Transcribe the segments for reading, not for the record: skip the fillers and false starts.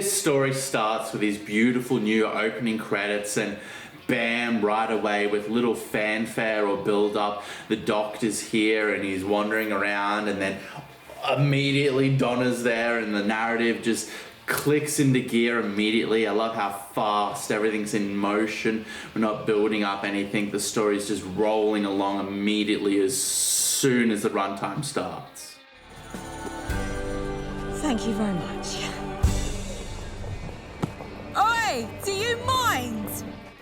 this story starts with these beautiful new opening credits, and bam, right away with little fanfare or build up, the Doctor's here and he's wandering around, and then immediately Donna's there and the narrative just clicks into gear immediately. I love how fast everything's in motion. We're not building up anything. The story's just rolling along immediately as soon as the runtime starts. Thank you very much. Oi, do you mind?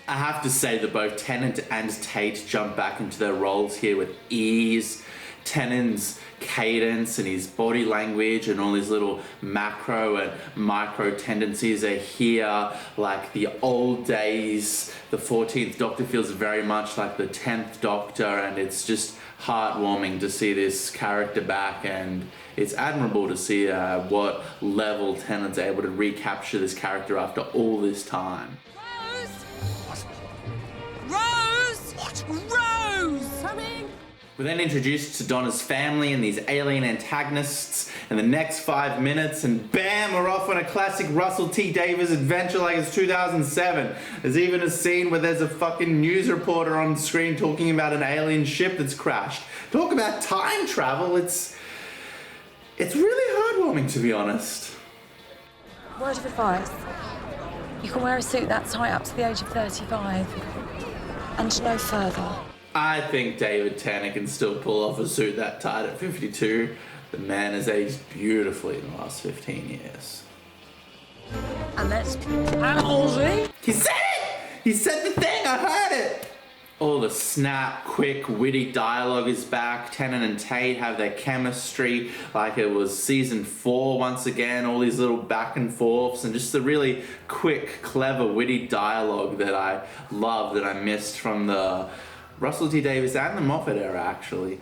I have to say that both Tennant and Tate jump back into their roles here with ease. Tennant's cadence and his body language and all his little macro and micro tendencies are here like the old days. The 14th Doctor feels very much like the 10th Doctor, and it's just heartwarming to see this character back, and it's admirable to see what level Tennant's able to recapture this character after all this time. Rose! What? Rose! Coming! We're then introduced to Donna's family and these alien antagonists in the next 5 minutes, and bam, we're off on a classic Russell T Davies adventure like it's 2007. There's even a scene where there's a fucking news reporter on screen talking about an alien ship that's crashed. Talk about time travel, it's really heartwarming, to be honest. Word of advice. You can wear a suit that tight up to the age of 35. And no further. I think David Tennant can still pull off a suit that tight at 52. The man has aged beautifully in the last 15 years. And that's Halsey. He said it! He said the thing, I heard it! All the snap, quick, witty dialogue is back. Tennant and Tate have their chemistry like it was season 4 once again. All these little back and forths and just the really quick, clever, witty dialogue that I love, that I missed from the Russell T Davies and the Moffat era, actually.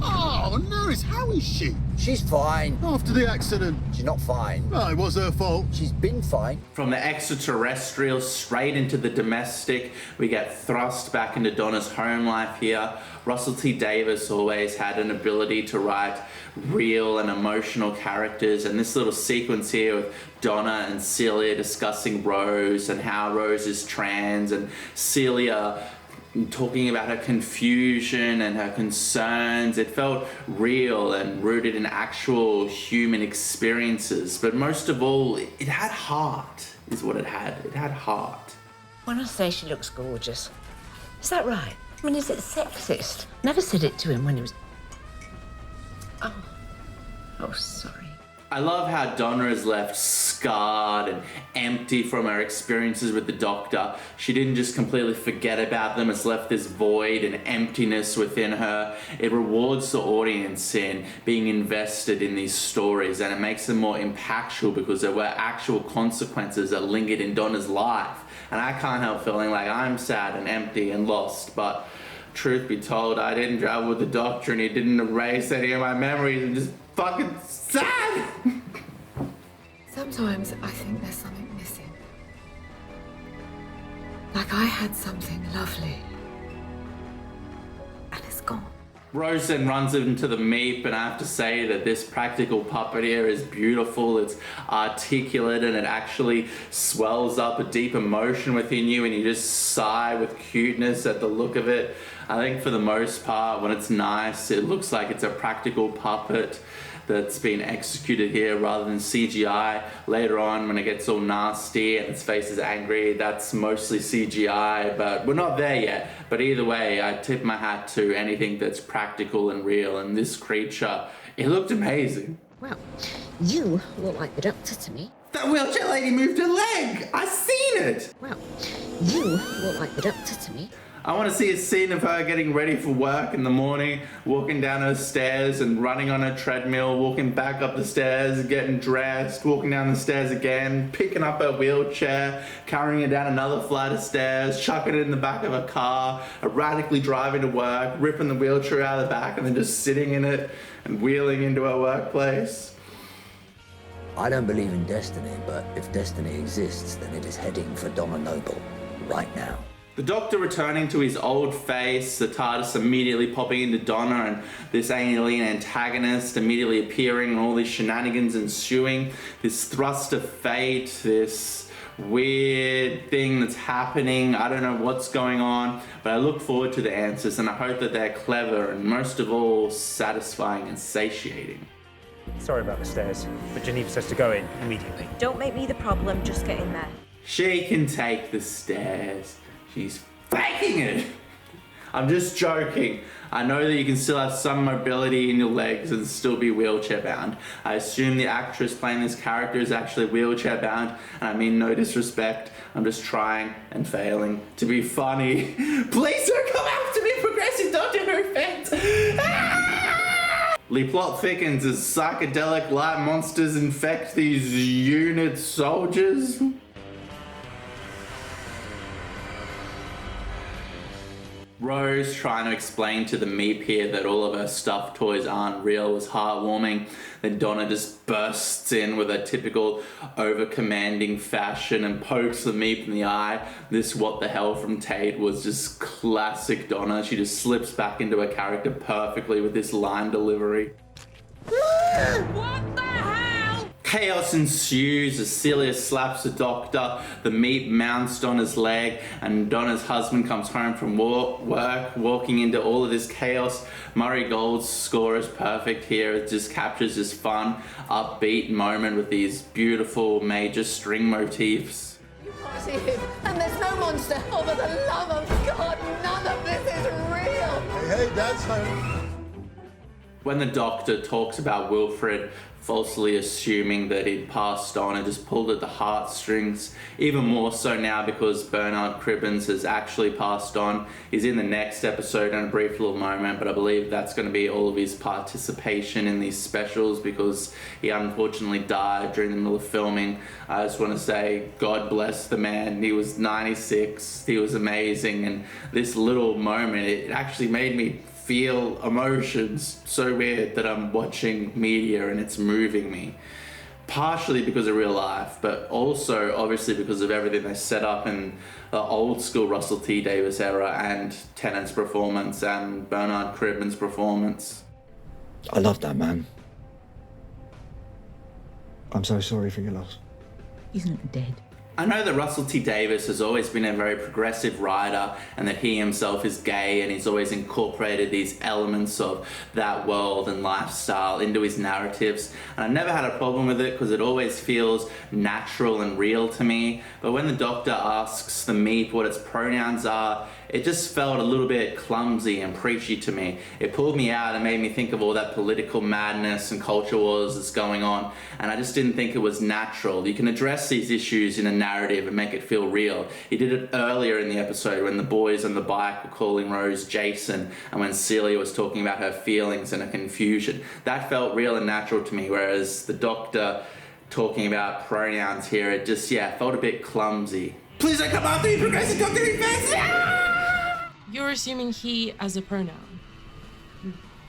Oh, Nerys, how is she? She's fine. After the accident. She's not fine. Oh, it was her fault. She's been fine. From the extraterrestrial straight into the domestic, we get thrust back into Donna's home life here. Russell T Davies always had an ability to write real and emotional characters, and this little sequence here with Donna and Celia discussing Rose and how Rose is trans, and Celia talking about her confusion and her concerns. It felt real and rooted in actual human experiences, but most of all, it had heart, is what it had. It had heart. When I say she looks gorgeous, is that right? I mean, is it sexist? Never said it to him when he was... Oh, sorry. I love how Donna is left scarred and empty from her experiences with the Doctor. She didn't just completely forget about them. It's left this void and emptiness within her. It rewards the audience in being invested in these stories, and it makes them more impactful because there were actual consequences that lingered in Donna's life. And I can't help feeling like I'm sad and empty and lost, but truth be told, I didn't travel with the Doctor and he didn't erase any of my memories. I'm just fucking sad! Sometimes I think there's something missing. Like I had something lovely, and it's gone. Rose then runs into the Meep, and I have to say that this practical puppet here is beautiful. It's articulate and it actually swells up a deep emotion within you, and you just sigh with cuteness at the look of it. I think for the most part, when it's nice, it looks like it's a practical puppet that's been executed here rather than CGI. Later on, when it gets all nasty and its face is angry, that's mostly CGI, but we're not there yet. But either way, I tip my hat to anything that's practical and real, and this creature, it looked amazing. Well, you look like the Doctor to me. That wheelchair lady moved her leg! I seen it! Well, you look like the Doctor to me. I want to see a scene of her getting ready for work in the morning, walking down her stairs and running on her treadmill, walking back up the stairs, getting dressed, walking down the stairs again, picking up her wheelchair, carrying it down another flight of stairs, chucking it in the back of her car, erratically driving to work, ripping the wheelchair out of the back and then just sitting in it and wheeling into her workplace. I don't believe in destiny, but if destiny exists, then it is heading for Donna Noble right now. The Doctor returning to his old face, the TARDIS immediately popping into Donna, and this alien antagonist immediately appearing, and all these shenanigans ensuing. This thrust of fate, this weird thing that's happening. I don't know what's going on, but I look forward to the answers, and I hope that they're clever and most of all satisfying and satiating. Sorry about the stairs, but Geneva says to go in immediately. Don't make me the problem, just get in there. She can take the stairs. She's faking it. I'm just joking. I know that you can still have some mobility in your legs and still be wheelchair bound. I assume the actress playing this character is actually wheelchair bound, and I mean no disrespect. I'm just trying and failing to be funny. Please don't come after me, progressive Doctor Who fans. The plot thickens as psychedelic light monsters infect these unit soldiers. Rose trying to explain to the Meep here that all of her stuffed toys aren't real was heartwarming. Then Donna just bursts in with a typical over-commanding fashion and pokes the Meep in the eye. This what the hell from Tate was just classic Donna. She just slips back into her character perfectly with this line delivery. What the hell? Chaos ensues as Celia slaps the Doctor, the Meep mounts Donna's leg, and Donna's husband comes home from work, walking into all of this chaos. Murray Gold's score is perfect here. It just captures this fun, upbeat moment with these beautiful major string motifs. You can't see him, and there's no monster. Oh, for the love of God, none of this is real. Hey, Dad's home. When the Doctor talks about Wilfred falsely assuming that he'd passed on and just pulled at the heartstrings, even more so now because Bernard Cribbins has actually passed on. He's in the next episode in a brief little moment, but I believe that's going to be all of his participation in these specials because he unfortunately died during the middle of filming. I just want to say, God bless the man. He was 96, he was amazing, and this little moment, it actually made me feel emotions. So weird that I'm watching media and it's moving me. Partially because of real life, but also obviously because of everything they set up in the old school Russell T Davies era and Tennant's performance and Bernard Cribbins' performance. I love that man. I'm so sorry for your loss. He's not dead. I know that Russell T Davies has always been a very progressive writer and that he himself is gay, and he's always incorporated these elements of that world and lifestyle into his narratives, and I never had a problem with it because it always feels natural and real to me. But when the Doctor asks the Meep what its pronouns are, it just felt a little bit clumsy and preachy to me. It pulled me out and made me think of all that political madness and culture wars that's going on, and I just didn't think it was natural. You can address these issues in a narrative and make it feel real. He did it earlier in the episode when the boys on the bike were calling Rose Jason, and when Celia was talking about her feelings and her confusion. That felt real and natural to me, whereas the Doctor talking about pronouns here, it just, felt a bit clumsy. Please don't come after me, progressive Doctor Who fans! You're assuming he as a pronoun.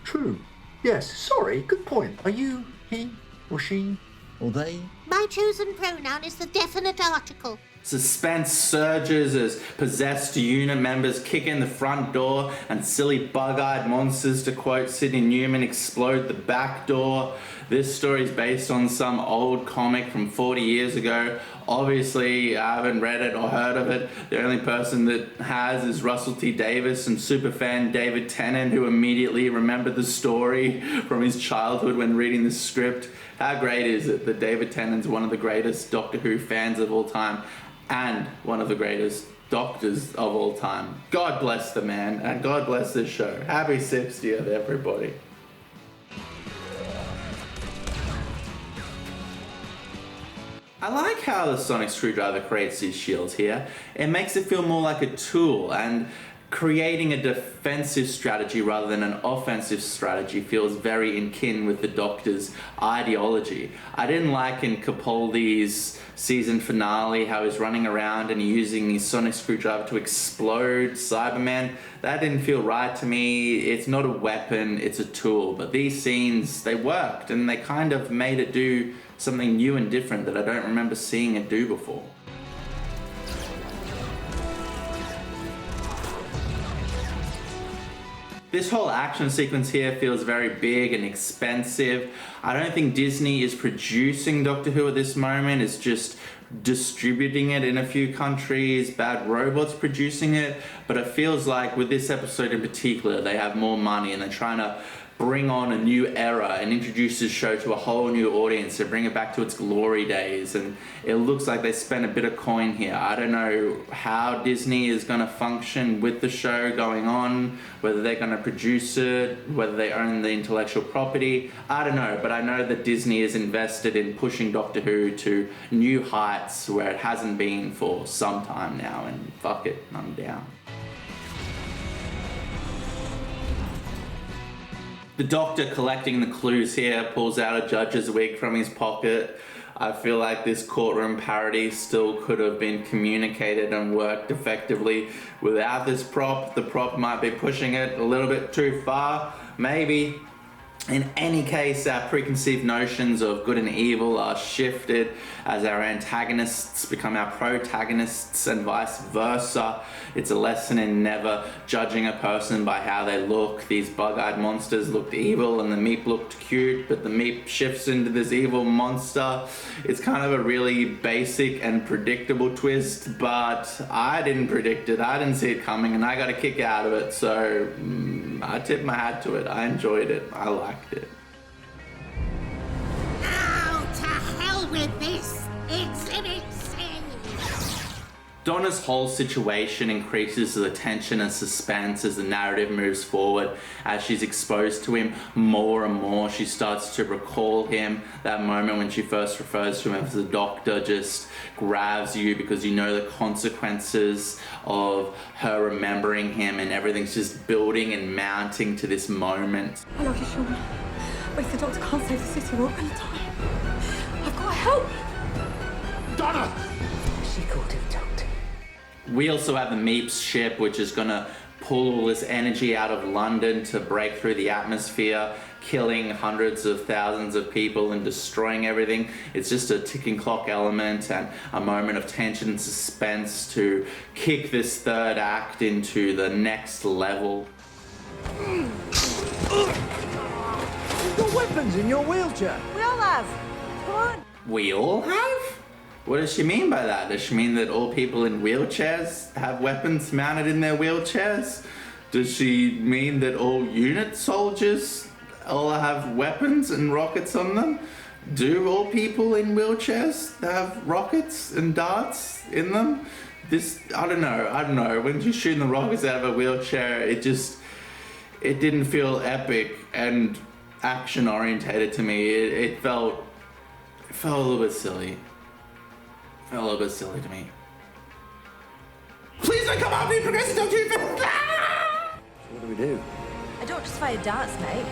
True. Yes, sorry, good point. Are you he or she or they? My chosen pronoun is the definite article. Suspense surges as possessed unit members kick in the front door and silly bug-eyed monsters, to quote Sidney Newman, explode the back door. This story is based on some old comic from 40 years ago. Obviously, I haven't read it or heard of it. The only person that has is Russell T Davies and superfan David Tennant, who immediately remembered the story from his childhood when reading the script. How great is it that David Tennant's one of the greatest Doctor Who fans of all time and one of the greatest doctors of all time. God bless the man, and God bless this show. Happy 60th, everybody. I like how the sonic screwdriver creates these shields here. It makes it feel more like a tool, and creating a defensive strategy rather than an offensive strategy feels very in kin with the Doctor's ideology. I didn't like in Capaldi's season finale how he's running around and using his sonic screwdriver to explode Cyberman. That didn't feel right to me. It's not a weapon, it's a tool. But these scenes, they worked, and they kind of made it do something new and different that I don't remember seeing it do before. This whole action sequence here feels very big and expensive. I don't think Disney is producing Doctor Who at this moment. It's just distributing it in a few countries. Bad Robot's producing it. But it feels like with this episode in particular, they have more money and they're trying to bring on a new era and introduce this show to a whole new audience and bring it back to its glory days. And it looks like they spent a bit of coin here. I don't know how Disney is going to function with the show going on, whether they're going to produce it, whether they own the intellectual property. I don't know, but I know that Disney is invested in pushing Doctor Who to new heights where it hasn't been for some time now, and fuck it, I'm down. The Doctor, collecting the clues here, pulls out a judge's wig from his pocket. I feel like this courtroom parody still could have been communicated and worked effectively without this prop. The prop might be pushing it a little bit too far, maybe. In any case, our preconceived notions of good and evil are shifted as our antagonists become our protagonists and vice versa. It's a lesson in never judging a person by how they look. These bug-eyed monsters looked evil and the Meep looked cute, but the Meep shifts into this evil monster. It's kind of a really basic and predictable twist, but I didn't predict it. I didn't see it coming and I got a kick out of it, so I tip my hat to it. I enjoyed it. I liked it. Now to hell with this! Exhibit C! Donna's whole situation increases the tension and suspense as the narrative moves forward. As she's exposed to him more and more, she starts to recall him. That moment when she first refers to him as the Doctor just grabs you because you know the consequences of her remembering him, and everything's just building and mounting to this moment. I love you, Sean. But if the Doctor can't save the city, we're all gonna die. I've got to help. Donna! She called him Doctor. We also have the Meeps ship, which is gonna pull all this energy out of London to break through the atmosphere, killing hundreds of thousands of people and destroying everything. It's just a ticking clock element and a moment of tension and suspense to kick this third act into the next level. You've got weapons in your wheelchair. We all have. Come on. We all have? What does she mean by that? Does she mean that all people in wheelchairs have weapons mounted in their wheelchairs? Does she mean that all unit soldiers all have weapons and rockets on them? Do all people in wheelchairs have rockets and darts in them? I don't know. When she's shooting the rockets out of a wheelchair, it didn't feel epic and action orientated to me. It felt a little bit silly. It felt a little bit silly to me. Please don't come out, be progressive, don't you? What do we do? I don't just fire darts, mate.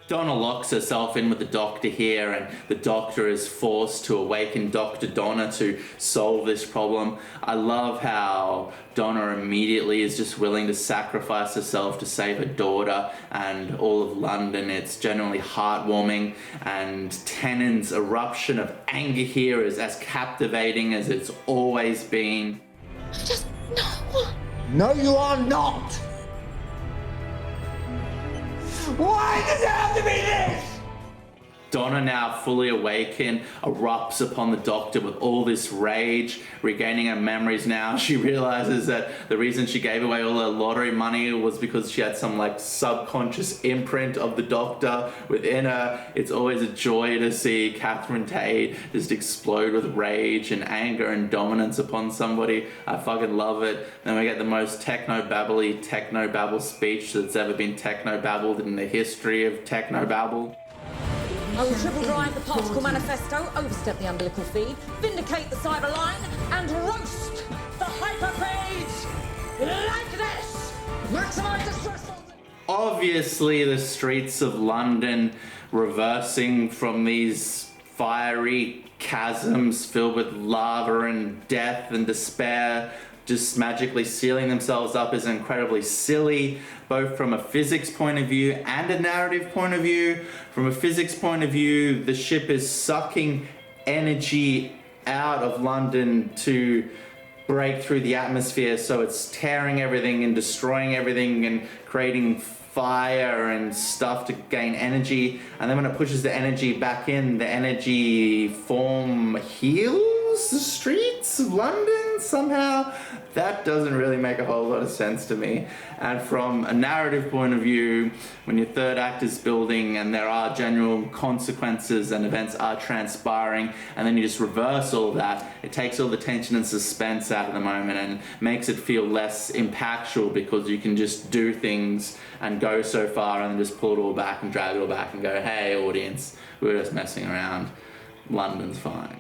Donna locks herself in with the Doctor here, and the Doctor is forced to awaken Dr. Donna to solve this problem. I love how Donna immediately is just willing to sacrifice herself to save her daughter and all of London. It's genuinely heartwarming, and Tennant's eruption of anger here is as captivating as it's always been. Just no. No, you are not! Why does it have to be this? Donna, now fully awakened, erupts upon the Doctor with all this rage. Regaining her memories now, she realizes that the reason she gave away all her lottery money was because she had some subconscious imprint of the Doctor within her. It's always a joy to see Catherine Tate just explode with rage and anger and dominance upon somebody. I fucking love it. Then we get the most techno-babbly techno-babble speech that's ever been techno-babbled in the history of techno-babble. I will triple drive the particle manifesto, overstep the umbilical feed, vindicate the cyber line, and roast the hyperphage like this! Maximize the stress. Obviously, the streets of London reversing from these fiery chasms filled with lava and death and despair, just magically sealing themselves up is incredibly silly, both from a physics point of view and a narrative point of view. From a physics point of view, the ship is sucking energy out of London to break through the atmosphere, so it's tearing everything and destroying everything and creating fire and stuff to gain energy, and then when it pushes the energy back in, the energy form heals the streets of London somehow. That doesn't really make a whole lot of sense to me. And from a narrative point of view, when your third act is building and there are general consequences and events are transpiring, and then you just reverse all of that, it takes all the tension and suspense out of the moment and makes it feel less impactful, because you can just do things and go so far and then just pull it all back and drag it all back and go, hey audience, we're just messing around, London's fine.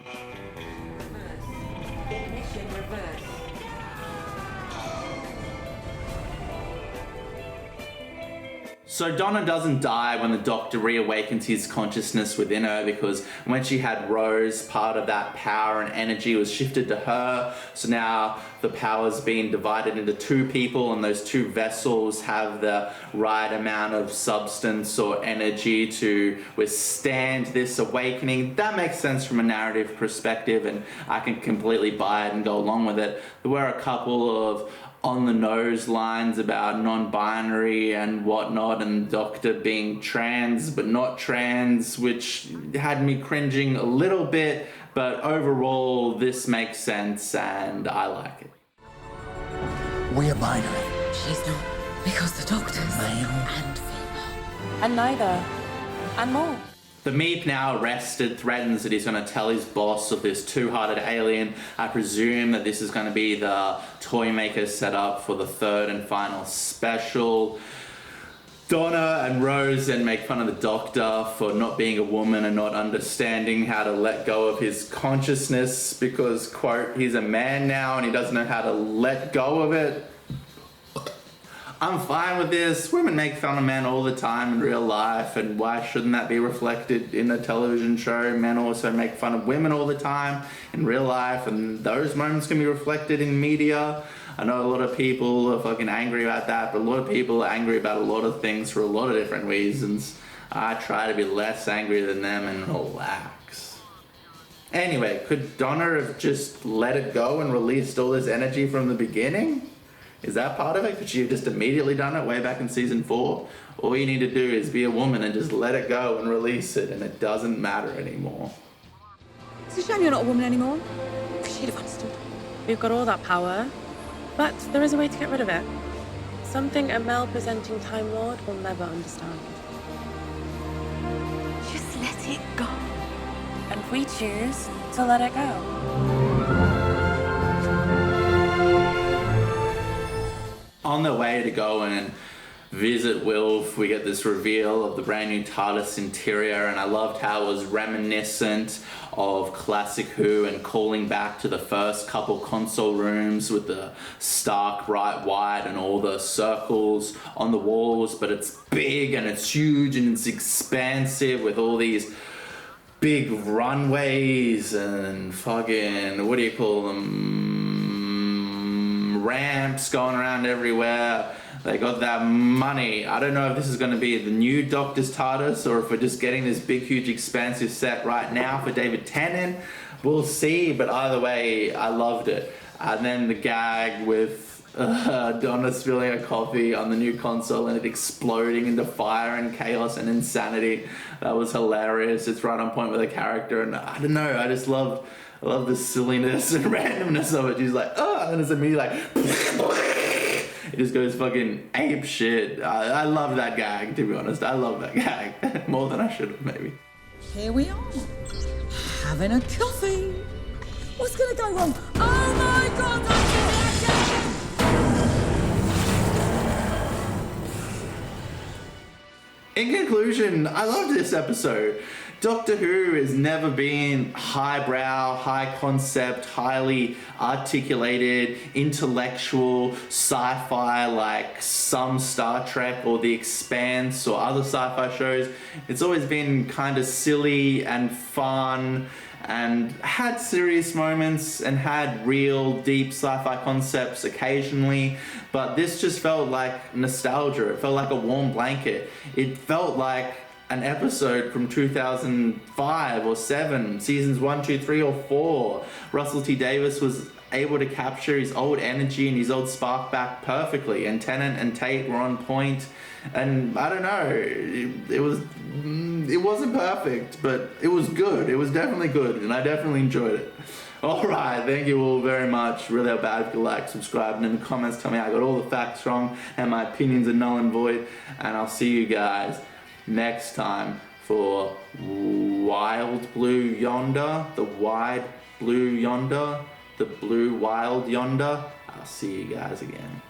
Ignition reverse. So Donna doesn't die when the Doctor reawakens his consciousness within her, because when she had Rose, part of that power and energy was shifted to her. So now the power's being divided into two people, and those two vessels have the right amount of substance or energy to withstand this awakening. That makes sense from a narrative perspective, and I can completely buy it and go along with it. There were a couple of on-the-nose lines about non-binary and whatnot, and Doctor being trans but not trans, which had me cringing a little bit, but overall this makes sense and I like it. We're binary. She's not. Because the Doctor's Male. and female. And neither. And more. The Meep, now arrested, threatens that he's going to tell his boss of this two-hearted alien. I presume that this is going to be the Toymaker setup for the third and final special. Donna and Rose then make fun of the Doctor for not being a woman and not understanding how to let go of his consciousness because, quote, he's a man now and he doesn't know how to let go of it. I'm fine with this. Women make fun of men all the time in real life, and why shouldn't that be reflected in a television show? Men also make fun of women all the time in real life, and those moments can be reflected in media. I know a lot of people are fucking angry about that, but a lot of people are angry about a lot of things for a lot of different reasons. I try to be less angry than them and relax. Anyway, could Donna have just let it go and released all this energy from the beginning? Is that part of it? Could she have just immediately done it way back in season 4? All you need to do is be a woman and just let it go and release it, and it doesn't matter anymore. It's a shame you're not a woman anymore. She'd have understood. We've got all that power, but there is a way to get rid of it. Something a male-presenting Time Lord will never understand. Just let it go. And we choose to let it go. On their way to go and visit Wilf, we get this reveal of the brand new TARDIS interior, and I loved how it was reminiscent of classic Who and calling back to the first couple console rooms with the stark bright white and all the circles on the walls, but it's big and it's huge and it's expansive with all these big runways and fucking, what do you call them? Ramps going around everywhere. They got that money. I don't know if this is going to be the new Doctor's TARDIS or if we're just getting this big, huge, expansive set right now for David Tennant. We'll see, but either way, I loved it. And then the gag with Donna spilling her coffee on the new console and it exploding into fire and chaos and insanity. That was hilarious. It's right on point with the character, and I don't know, I just loved the silliness and randomness of it. She's like, oh, and then it's immediately like, it just goes fucking ape shit. I love that gag, to be honest. I love that gag. More than I should have, maybe. Here we are, having a coffee. What's gonna go wrong? Oh my God, In conclusion, I loved this episode. Doctor Who has never been highbrow, high concept, highly articulated, intellectual, sci-fi like some Star Trek or The Expanse or other sci-fi shows. It's always been kind of silly and fun and had serious moments and had real deep sci-fi concepts occasionally, but this just felt like nostalgia. It felt like a warm blanket. It felt like an episode from 2005 or 7, seasons 1, 2, 3 or 4. Russell T Davies was able to capture his old energy and his old spark back perfectly, and Tennant and Tate were on point, and I don't know, it wasn't perfect, but it was good. It was definitely good, and I definitely enjoyed it. Alright, thank you all very much. Really help out if you like, subscribe, and in the comments tell me I got all the facts wrong and my opinions are null and void, and I'll see you guys next time for Wild Blue Yonder, the Wide Blue Yonder, the Blue Wild Yonder. I'll see you guys again.